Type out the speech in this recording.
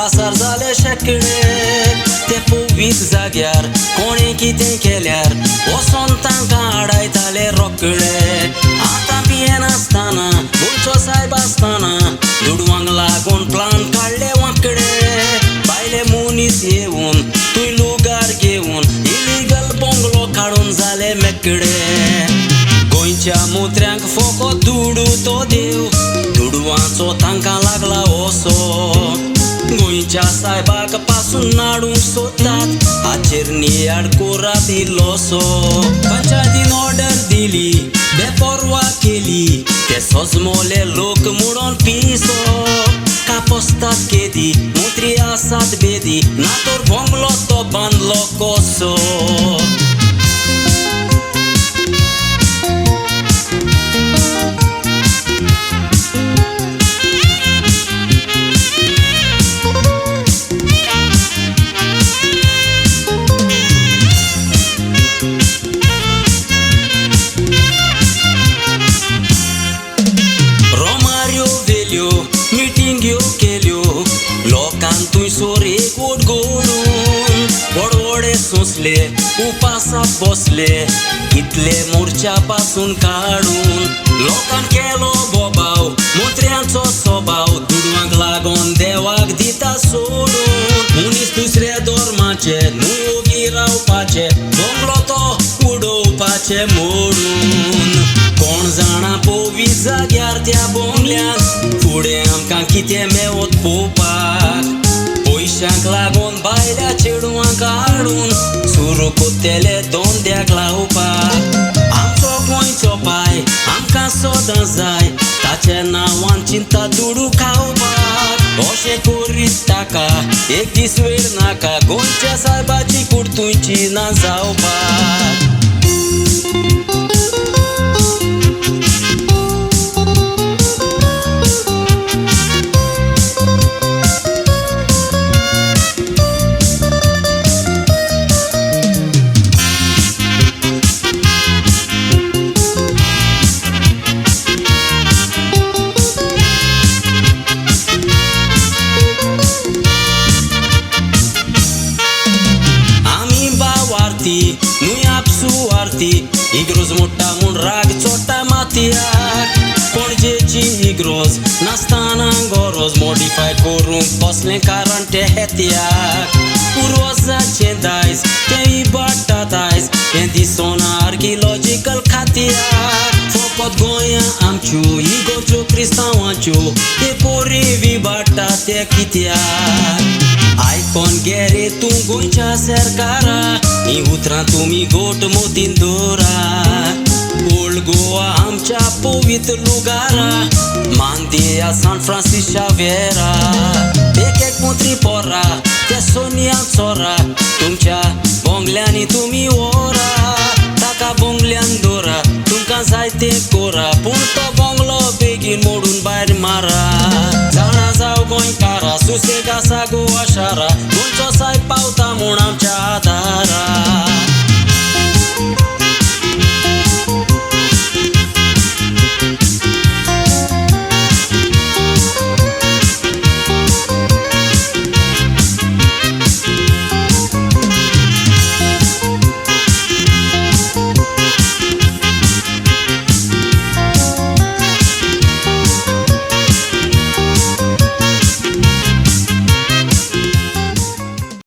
कासार जाले शेकडे ते पवीत जाग्यार कोणी कितें केल्यार वचोन तांकां आडायताले रोकडे आतां पिये नासतना गोंयचो साहेब आसतना दुडवांक लागून प्लान काडले वांकडे बायले मनीस येवन तुय लुगार घेवन इलिगल बंगलो काडून जाले मेकडे गोंयच्या मुत्र्यांक फकत दुडू तो देव दुडवांचो तांकां लागला ओसो गोंयच्या साहेबाक पासून नाडूंक सोदतात हाचेर नियाड कोरात इल्लोसो पंचायतीन ऑर्डर दिली बेपरवा केली ते सजमोले लोक मुडोन पिसो कापस्तात केदी मंत्री आसात बेदी ना तर बंगलो तो बांदलो कसो मिटिंग्यो केल्यो लोकांक तुय सोर एक वोट गोडून वडवडे सोंसले उपासाक बसले कितले मोर्चा पासून काडून लोकांक केलो बोबाव मंत्र्यांचो स्वभाव दुडवांक लागून देवाक दिता सोडून मनीस दुसऱ्या धर्माचे न्हू ओगी रावपाचे बंगलो तो उडोवपाचे मोडून कोण जाणा पोवी जाग्यार त्या बंगल्यान फुडें आमकां कितें मेवत पोवपाक पयशांक लागून बायल्या चेडवांक हाडून सुरू कोत्तेले दोंद्याक लावपाक आमचो गोंयचो पाय आमकां सदां जाय ताच्या नांवान चिंता दुडू खावपाक अशें करीत ताका एक दीस वेळ नाका गोंयच्या साहेबाची कूड तुयची ना जावपाक नुय आपसू आरती इग्रोज मोठा म्हूण राग चोटा मातयाक पणजेची इग्रोज नासतना गरज मॉडिफाय करूंक कसलें कारण ते हेत्याक पुर्वजाचें दायज तेंय बाट्टात आयज हें दिसोना आर्किलॉजिकल खात्याक फकत गोंयां आमच्यो इगोच्यो क्रिस्तांवाच्यो ते पोरी विबाट्टा ते कित्याक आयकोन गे रे तूं गोंयच्या सरकारा ही उतरां तुमी गोट मोतीन दवरा ओल्ड गोवा आमच्या पवित्र लुगारा मानदिया सान फ्रांसीस शावेरा एक मंत्री पोरा त्या सोनिया चोरा तुमच्या बंगल्यांनी तुमी व्हरा ताका बंगल्यान दवरा तुमकां जाय तें कोरा पूण तो बंगलो बेगीन मोडून भायर मारा जाणा जाव गोंयकारा सुसेग आसा गोवा शारा गोंयचो साहेब पावता म्हूण आमच्या आदारा